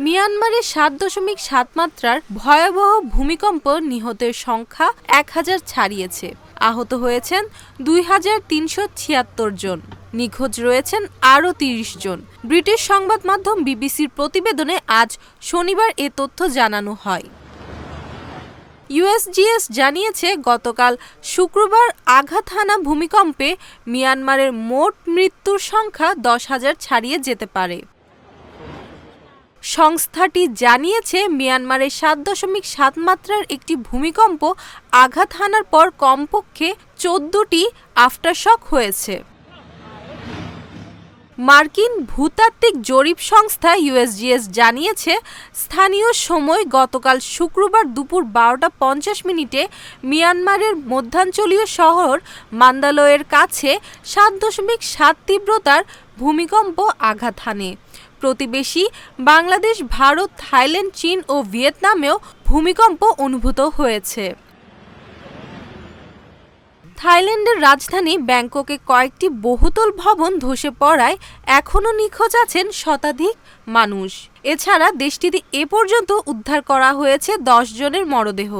মিয়ানমারে ৭.৭ মাত্রার ভয়াবহ ভূমিকম্প নিহতের সংখ্যা ১,০০০ ছাড়িয়েছে। আহত হয়েছেন ২,৩৭৬ জন। নিখোঁজ রয়েছেন আরও ৩০ জন। ব্রিটিশ সংবাদ মাধ্যম বিবিসির প্রতিবেদনে আজ শনিবার এ তথ্য জানানো হয়। ইউএসজিএস জানিয়েছে, গতকাল শুক্রবার আঘাত হানা ভূমিকম্পে মিয়ানমারের মোট মৃত্যুর সংখ্যা ১০,০০০ ছাড়িয়ে যেতে পারে। সংস্থাটি জানিয়েছে, মিয়ানমারে ৭.৭ মাত্রার একটি ভূমিকম্প আঘাত হানার পর কমপক্ষে ১৪টি আফটারশক হয়েছে। মার্কিন ভূতাত্ত্বিক জরিপ সংস্থা ইউএসজিএস জানিয়েছে, স্থানীয় সময় গতকাল শুক্রবার দুপুর ১২টা ৫০ মিয়ানমারের মধ্যাঞ্চলীয় শহর মান্দালয়ের কাছে ৭.৭ তীব্রতার ভূমিকম্প আঘাত হানে। প্রতিবেশী বাংলাদেশ, ভারত, থাইল্যান্ড, চীন ও ভিয়েতনামেও ভূমিকম্প অনুভূত হয়েছে। থাইল্যান্ডের রাজধানী ব্যাংককে কয়েকটি বহুতল ভবন ধসে পড়ায় এখনও নিখোঁজ আছেন শতাধিক মানুষ। এছাড়া দেশটিতে এ পর্যন্ত উদ্ধার করা হয়েছে ১০ জনের মরদেহ।